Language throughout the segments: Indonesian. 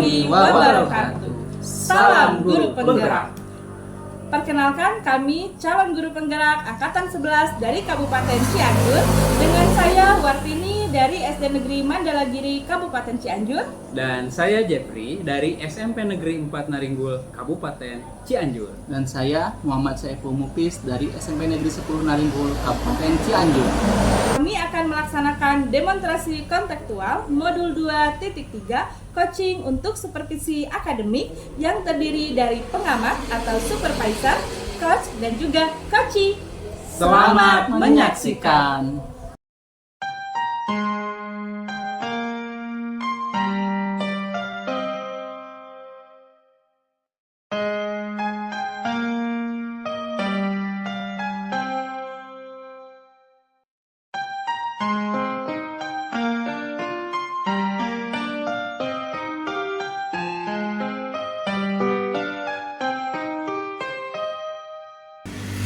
warahmatullahi wabarakatuh. Salam Guru Penggerak. Perkenalkan, kami calon guru penggerak Angkatan 11 dari Kabupaten Cianjur. Dengan saya Wartini dari SD Negeri Mandalagiri, Kabupaten Cianjur. Dan saya Jeffrey dari SMP Negeri 4 Naringgul, Kabupaten Cianjur. Dan saya Muhammad Saiful Mukis dari SMP Negeri 10 Naringgul, Kabupaten Cianjur. Kami akan melaksanakan demonstrasi kontekstual modul 2.3 coaching untuk supervisi akademik yang terdiri dari pengamat atau supervisor, coach, dan juga coachee. Selamat menyaksikan.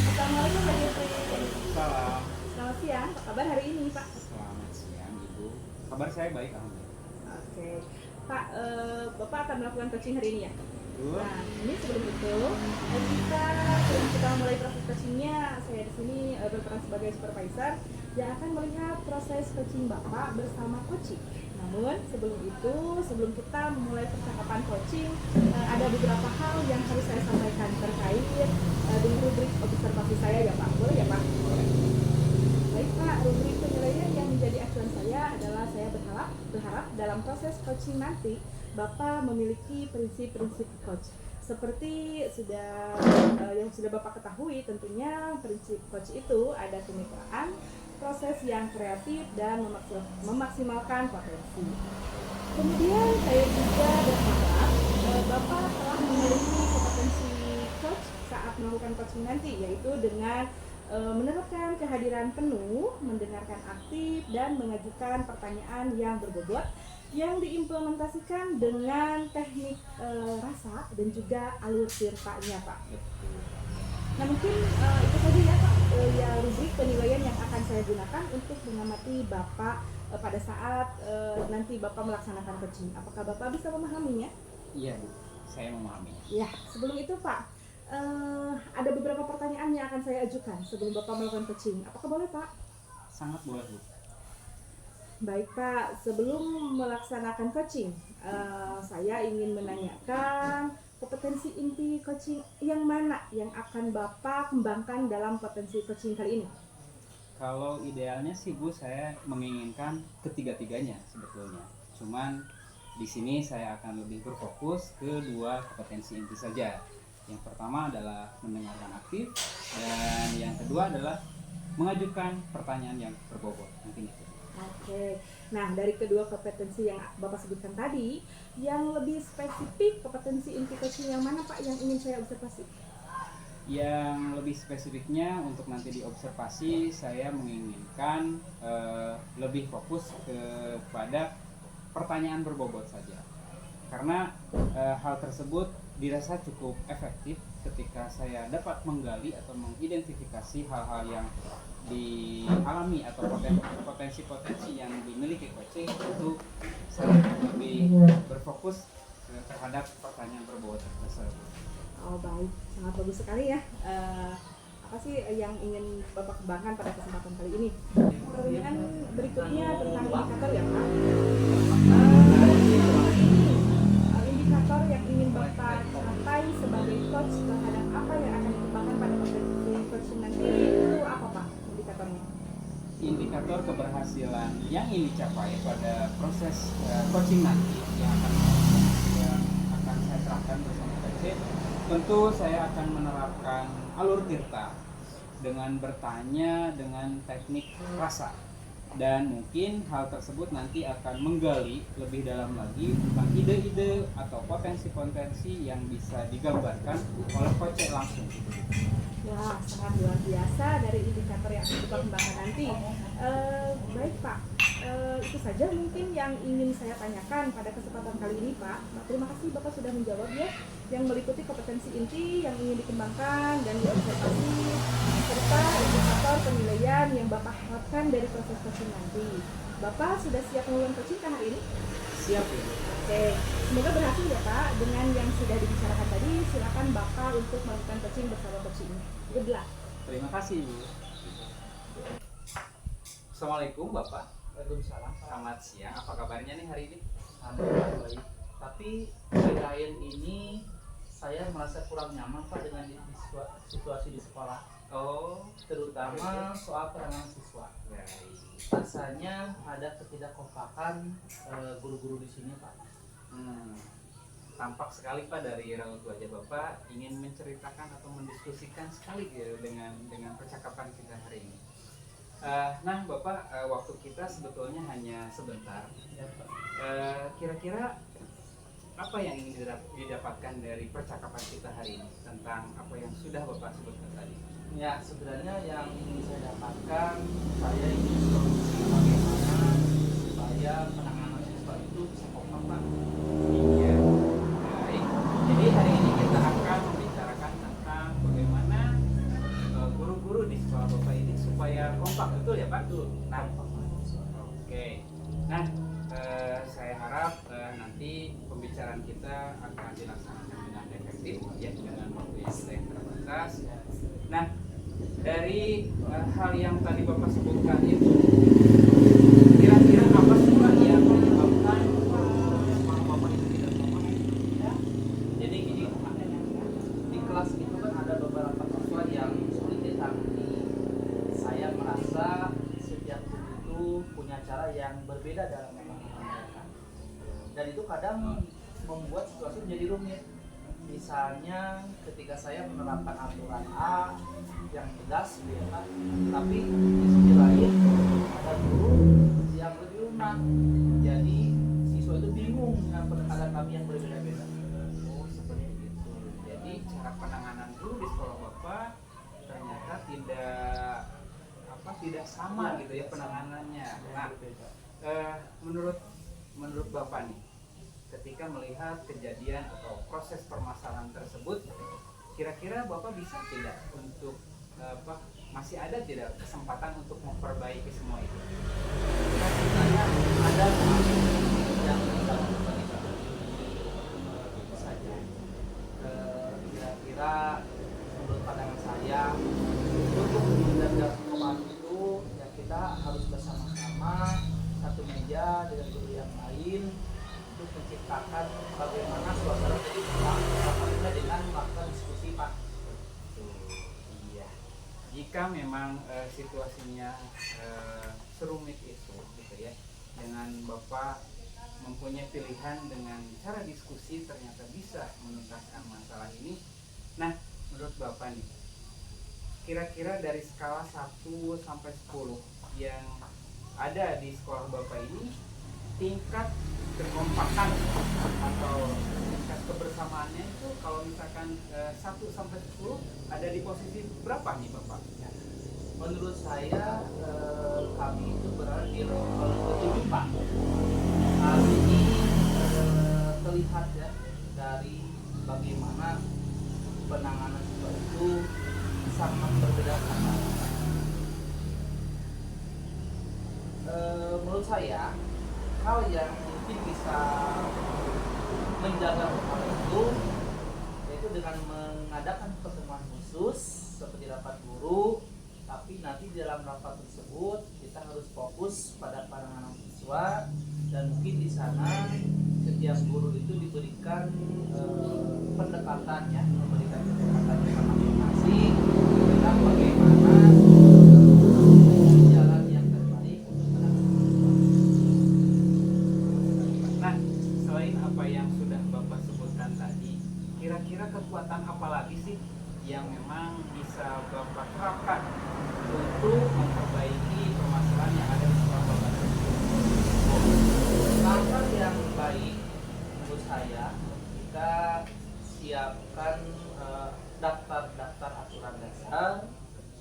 Assalamualaikum Pak Jeffrey. Salam. Selamat siang, apa kabar hari ini Pak? Selamat siang Ibu. Kabar saya baik, alhamdulillah. Oke, Pak, Bapak akan melakukan coaching hari ini ya? Betul. Nah, ini sebelum itu sebelum kita mulai proses coachingnya, saya di sini berperan sebagai supervisor yang akan melihat proses coaching Bapak bersama coaching. Namun sebelum itu, sebelum kita memulai percakapan coaching, ada beberapa hal yang harus saya sampaikan terkait dengan rubrik observasi saya ya Pak. Boleh ya Pak? Baik Pak, rubrik penilaian yang menjadi acuan saya adalah saya berharap dalam proses coaching nanti Bapak memiliki prinsip-prinsip coach. Seperti yang sudah Bapak ketahui, tentunya prinsip coach itu ada kemitraan, proses yang kreatif, dan memaksimalkan potensi. Kemudian saya juga berharap Bapak telah memiliki kompetensi coach saat melakukan coaching nanti, yaitu dengan menerapkan kehadiran penuh, mendengarkan aktif, dan mengajukan pertanyaan yang berbobot yang diimplementasikan dengan teknik rasa dan juga alur tirtanya Pak. Nah mungkin itu saja ya Pak, ya rubrik penilaian yang akan saya gunakan untuk mengamati Bapak pada saat nanti Bapak melaksanakan coaching. Apakah Bapak bisa memahaminya? Iya Bu, saya memahami. Ya, sebelum itu Pak, ada beberapa pertanyaan yang akan saya ajukan sebelum Bapak melakukan coaching. Apakah boleh Pak? Sangat boleh Bu. Baik Pak, sebelum melaksanakan coaching, saya ingin menanyakan kompetensi inti coaching yang mana yang akan Bapak kembangkan dalam potensi coaching kali ini? Kalau idealnya sih Bu, saya menginginkan ketiga-tiganya sebetulnya. Cuman di sini saya akan lebih berfokus ke dua kompetensi inti saja. Yang pertama adalah mendengarkan aktif, dan yang kedua adalah mengajukan pertanyaan yang berbobot. Mungkin itu. Oke, nah dari kedua kompetensi yang Bapak sebutkan tadi, yang lebih spesifik kompetensi inti coaching yang mana Pak yang ingin saya observasi? Yang lebih spesifiknya untuk nanti diobservasi, saya menginginkan lebih fokus kepada pertanyaan berbobot saja. Karena hal tersebut dirasa cukup efektif ketika saya dapat menggali atau mengidentifikasi hal-hal yang dialami atau potensi-potensi yang dimiliki coaching, itu saya lebih berfokus terhadap pertanyaan berbobot tersebut. Oh baik, sangat bagus sekali ya. Apa sih yang ingin Bapak kembangkan pada kesempatan kali ini? Pertanyaan berikutnya tentang indikator ya Pak. Indikator yang ingin Bapak capai sebagai coach terhadap apa yang akan dikembangkan pada potensi coaching nanti itu apa Pak indikatornya? Indikator keberhasilan yang ingin dicapai pada proses coaching nanti yang akan saya terapkan bersama coach, tentu saya akan menerapkan alur tirta dengan bertanya dengan teknik rasa, dan mungkin hal tersebut nanti akan menggali lebih dalam lagi tentang ide-ide atau potensi-potensi yang bisa digambarkan oleh coach langsung. Wah, sangat luar biasa dari indikator yang akan kita kembangkan nanti. Baik Pak, itu saja mungkin yang ingin saya tanyakan pada kesempatan kali ini Pak. Terima kasih Bapak sudah menjawab ya, yang meliputi kompetensi inti yang ingin dikembangkan dan diobservasi, serta indikator penilaian yang Bapak harapkan dari proses coaching nanti. Bapak sudah siap melakukan coaching kah hari ini? Siap ya. Oke, semoga berhasil ya Pak. Dengan yang sudah dibicarakan tadi, silakan Bapak untuk melakukan coaching bersama coach ini. Good luck. Terima kasih Bu. Assalamualaikum Bapak. Waalaikumsalam. Selamat siang. Apa kabarnya nih hari ini? Alhamdulillah baik. Tapi akhir-akhir ini saya merasa kurang nyaman Pak dengan situasi di sekolah, Oh, terutama soal penanganan siswa. baik. Rasanya ada ketidakkompakan guru-guru di sini Pak. Tampak sekali Pak dari raut wajah Bapak ingin menceritakan atau mendiskusikan sekali ya dengan percakapan kita hari ini. Nah Bapak, waktu kita sebetulnya hanya sebentar. Ya, Pak. Kira-kira apa yang ingin didapatkan dari percakapan kita hari ini tentang apa yang sudah Bapak sebutkan tadi? Ya, sebenarnya yang ingin saya dapatkan, saya ingin solusi bagaimana supaya penanganan siswa itu bisa kompak Pak. Iya, baik. Jadi hari ini kita akan membicarakan tentang bagaimana guru-guru di sekolah Bapak ini supaya kompak, betul ya Pak? Betul. Nah, oke. Nah, saya harap nanti pembicaraan kita akan dilaksanakan dengan efektif ya, dengan waktu yang kita yang terbatas. Nah, dari hal yang tadi Bapak sebutkan itu, kira-kira apa sih Pak yang menyebabkan sekolah Bapak itu tidak kompak? Jadi gini, di kelas itu kan ada beberapa siswa yang sulit ditangani. Saya merasa setiap guru itu punya cara yang berbeda dalam menangani mereka. Dan itu kadang membuat situasi menjadi rumit. Misalnya ketika saya menerapkan aturan A yang tegas, ya kan? Tapi di sisi lain ada guru yang lebih lunak. Jadi siswa itu bingung dengan pendekatan kami yang berbeda-beda. Oh, seperti itu. Jadi cara penanganan guru di sekolah Bapak ternyata tidak sama gitu ya penanganannya. Nah, menurut Bapak nih, ketika melihat kejadian atau proses permasalahan tersebut, kira-kira Bapak bisa tidak untuk masih ada tidak kesempatan untuk memperbaiki semua itu? Saya ada yang bisa memperbaiki itu saja. Kira-kira menurut pandangan saya untuk menjaga kekompakan itu ya kita harus bersama-sama satu meja dengan guru yang lain untuk menciptakan bagaimana suasana jadi tenang apabila dengan melakukan diskusi Pak. Iya. Jika memang situasinya serumit itu, gitu ya, dengan Bapak mempunyai pilihan dengan cara diskusi ternyata bisa menuntaskan masalah ini. Nah, menurut Bapak nih, kira-kira dari skala 1 sampai 10 yang ada di sekolah Bapak ini, tingkat kekompakan atau tingkat kebersamaannya itu kalau misalkan 1 sampai 10 ada di posisi berapa nih Bapak? Menurut saya kami itu berada di level ke-7 Pak. Hal ini terlihat ya dari bagaimana penanganan siswa itu sangat berbeda karena menurut saya hal yang mungkin bisa menjaga hal itu yaitu dengan mengadakan pertemuan khusus seperti rapat guru, tapi nanti di dalam rapat tersebut kita harus fokus pada penanganan siswa dan mungkin di sana setiap guru itu diberikan pendekatan ya, memberikan pendekatan yang masing-masing tentang bagaimana jalan yang terbaik untuk penanganan siswa. Nah, selain apa yang sudah Bapak sebutkan tadi, kira-kira kekuatan apa lagi sih yang memang bisa Bapak terapkan untuk memperbaiki permasalahan yang ada di sekolah Bapak? Langkah yang baik menurut saya kita siapkan daftar aturan dasar,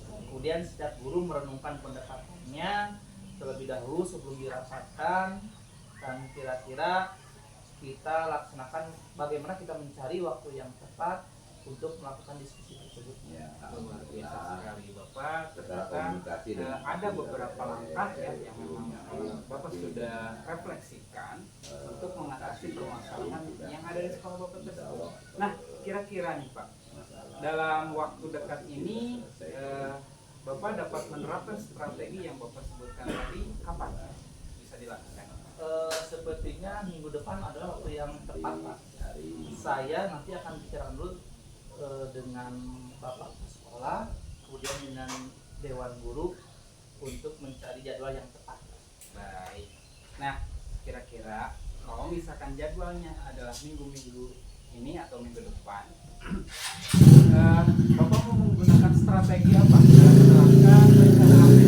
kemudian setiap guru merenungkan pendekatannya terlebih dahulu sebelum dirapatkan, dan kira-kira kita laksanakan bagaimana kita mencari waktu yang tepat untuk melakukan diskusi tersebut. Ya, Luar biasa alhamdulillah. sekali Bapak. Kita Ternyata komunikasi dengan ada beberapa langkah ya yang memang Bapak sudah refleksikan untuk mengatasi permasalahan yang ada di sekolah Bapak tersebut. Nah, kira-kira nih Pak, dalam waktu dekat ini Bapak dapat menerapkan strategi yang Bapak sebutkan tadi kapan bisa dilakukan? Sepertinya minggu depan adalah waktu yang tepat, Pak. Saya nanti akan bicara dulu dengan Bapak sekolah, kemudian dengan Dewan Guru untuk mencari jadwal yang tepat. Baik. Nah, kira-kira kalau misalkan jadwalnya adalah minggu-minggu ini atau minggu depan, Bapak mau menggunakan strategi apa dalam menerapkan rencana apa?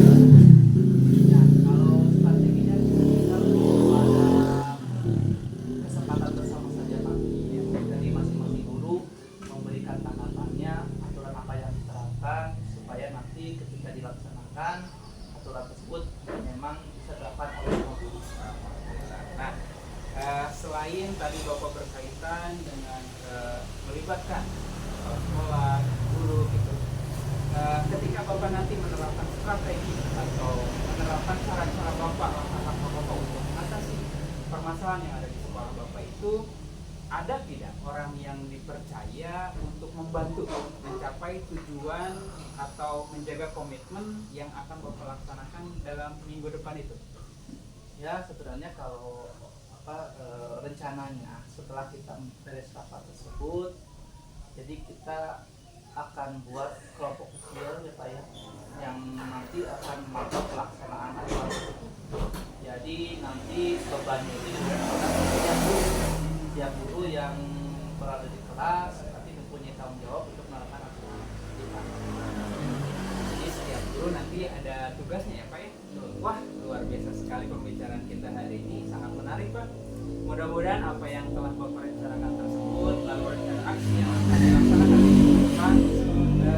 Ya, kalau strateginya kita pada kesempatan bersama saja, Pak. Jadi masing-masing guru memberikan tanggapannya, aturan apa yang diterapkan supaya nanti ketika dilaksanakan aturan tersebut memang bisa dilakukan oleh semua guru. Nah, selain tadi Bapak berkaitan dengan melibatkan kepala sekolah, guru gitu. Ketika Bapak nanti menerapkan strategi atau menerapkan cara-cara Bapak, langkah-langkah Bapak untuk mengatasi permasalahan yang ada di sekolah Bapak itu, ada tidak orang yang dipercaya untuk membantu mencapai tujuan atau menjaga komitmen yang akan Bapak laksanakan dalam minggu depan itu? Ya, sebenarnya kalau rencananya setelah kita beres rapat tersebut, jadi kita akan buat kelompok kecil ya Pak ya, yang nanti akan melakukan pelaksanaan aturan tersebut. Jadi nanti bebannya itu juga tiap guru yang berada di kelas nanti mempunyai tanggung jawab untuk melakukan aturan. Jadi setiap guru nanti ada tugasnya ya Pak ya? Wah, luar biasa sekali pembicaraan kita hari ini, sangat menarik Pak. Mudah-mudahan apa yang telah Bapak rencanakan tersebut, lalu rencana aksi yang akan dilaksanakan di minggu depan,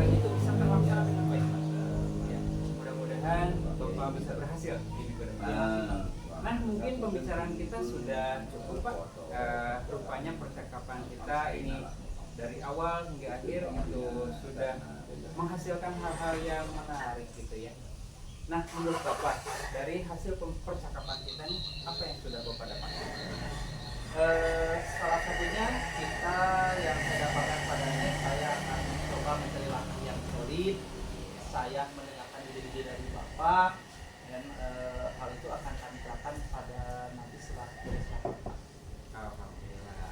itu bisa terlaksana dengan baik Pak. Ya, mudah-mudahan Bapak bisa berhasil di minggu depan. Nah, mungkin pembicaraan kita sudah cukup Pak. Rupanya percakapan kita ini dari awal hingga akhir itu sudah menghasilkan hal-hal yang menarik gitu ya. Nah, menurut Bapak, dari hasil percakapan kita nih, apa yang sudah Bapak dapatkan? Salah satunya kita yang saya dapatkan padanya, saya akan mencoba mencari langkah yang solid. Saya mendengarkan ide-ide dari Bapak, dan hal itu akan kami terapkan pada nanti setelah beres rapat. Alhamdulillah.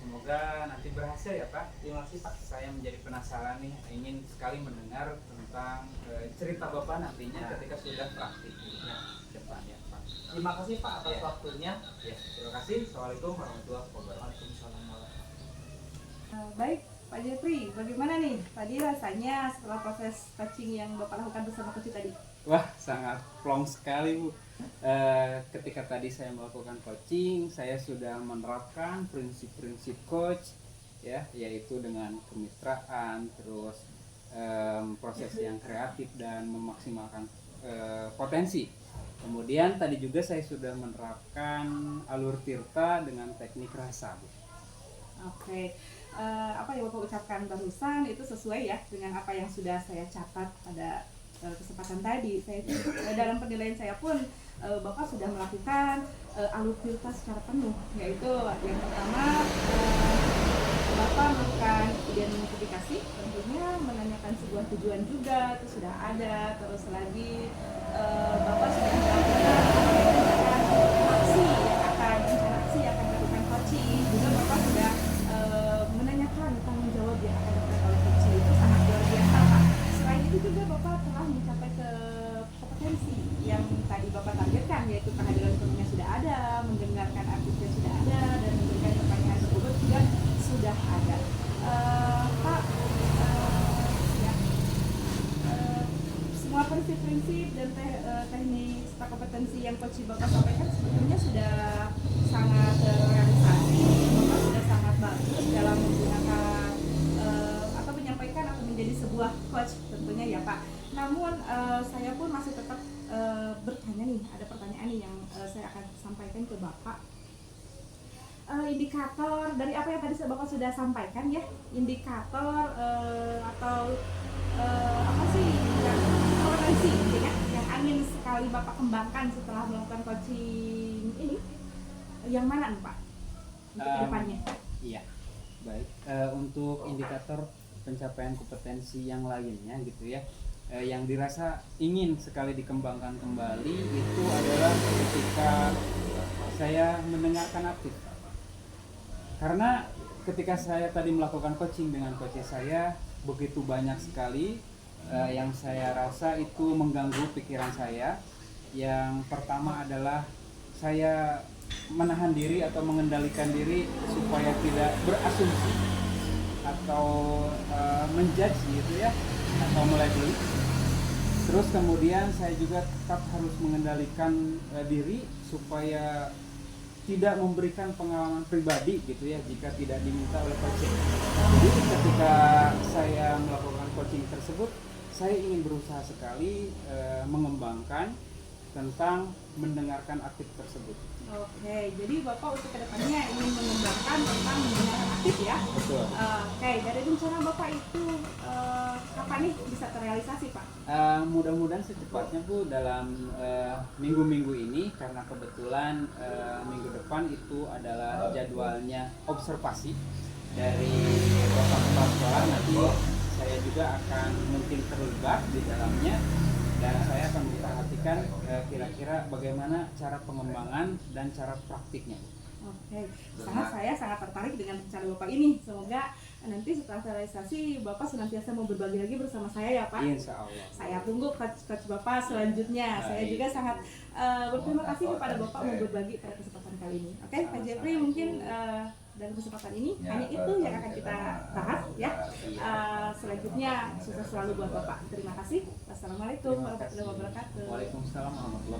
Semoga nanti berhasil ya Pak. Terima kasih Pak. Saya menjadi penasaran nih, ingin sekali mendengar tentang cerita Bapak nantinya ketika sudah praktik di depan ya Pak. Terima kasih Pak atas Ya. waktunya. Ya, terima kasih. Assalamualaikum warahmatullahi wabarakatuh. Baik, Pak Jeffrey, bagaimana nih tadi rasanya setelah proses coaching yang Bapak lakukan bersama coach tadi? Wah, sangat plong sekali Bu. Ketika tadi saya melakukan coaching, saya sudah menerapkan prinsip-prinsip coach ya, yaitu dengan kemitraan, terus proses yang kreatif dan memaksimalkan potensi. Kemudian tadi juga saya sudah menerapkan alur tirta dengan teknik rasa Bu. Oke, apa yang Bapak ucapkan barusan itu sesuai ya dengan apa yang sudah saya catat pada kesempatan tadi. Saya dalam penilaian saya pun Bapak sudah melakukan alur tirta secara penuh, yaitu yang pertama Bapak melakukan identifikasi, tentunya menanyakan sebuah tujuan juga itu sudah ada. Terus lagi Bapak sudah melakukan aksi yang akan dilakukan coaching, juga Bapak sudah menanyakan tanggung jawab yang akan dilakukan oleh coaching. Itu sangat luar biasa Pak. Selain itu juga Bapak telah mencapai ke kompetensi yang tadi Bapak targetkan, yaitu kehadiran gurunya sudah ada, mendengarkan artisnya sudah ada, dan memberikan pertanyaan tersebut juga sudah ada. Pak, ya, semua prinsip-prinsip dan teknik serta kompetensi yang coach Bapak sampaikan sebetulnya sudah sangat terrealisasi. Bapak sudah sangat bagus dalam menggunakan atau menyampaikan atau menjadi sebuah coach tentunya ya Pak. Namun saya pun masih tetap bertanya nih, ada pertanyaan nih yang saya akan sampaikan ke Bapak. indikator dari apa yang tadi Bapak sudah sampaikan ya, indikator atau apa sih yang potensi ya, yang ingin sekali Bapak kembangkan setelah melakukan coaching ini, yang mana nih Pak untuk kedepannya? Iya, baik. Untuk indikator pencapaian kompetensi yang lainnya gitu ya, yang dirasa ingin sekali dikembangkan kembali itu adalah ketika saya mendengarkan aktif. Karena ketika saya tadi melakukan coaching dengan coach saya, begitu banyak sekali yang saya rasa itu mengganggu pikiran saya. Yang pertama adalah saya menahan diri atau mengendalikan diri supaya tidak berasumsi atau menjudge gitu ya, atau melabeli. Terus kemudian saya juga tetap harus mengendalikan diri supaya tidak memberikan pengalaman pribadi gitu ya jika tidak diminta oleh coaching. Jadi ketika saya melakukan coaching tersebut, saya ingin berusaha sekali mengembangkan tentang mendengarkan aktif tersebut. Oke, jadi Bapak untuk kedepannya ingin mengembangkan tentang mendengarkan aktif ya? Betul. Oke, dari rencana Bapak itu kapan nih bisa terrealisasi Pak? Mudah-mudahan secepatnya Bu dalam minggu-minggu ini, karena kebetulan minggu depan itu adalah jadwalnya observasi dari Bapak Kepala Sekolah. Nanti saya juga akan mungkin terlibat di dalamnya dan saya akan memperhatikan kira-kira bagaimana cara pengembangan dan cara praktiknya. Oke, saya sangat tertarik dengan rencana Bapak ini. Semoga nanti setelah terrealisasi Bapak senantiasa mau berbagi lagi bersama saya ya Pak. Insya Allah. Saya tunggu coach Bapak selanjutnya. Saya juga sangat berterima kasih kepada Bapak mau berbagi pada kesempatan kali ini. Oke, Pak Jeffrey, mungkin dalam kesempatan ini hanya itu yang akan kita bahas ya. Selanjutnya sukses selalu buat Bapak. Terima kasih. Wassalamualaikum warahmatullahi wabarakatuh. Waalaikumsalam warahmatullahi wabarakatuh.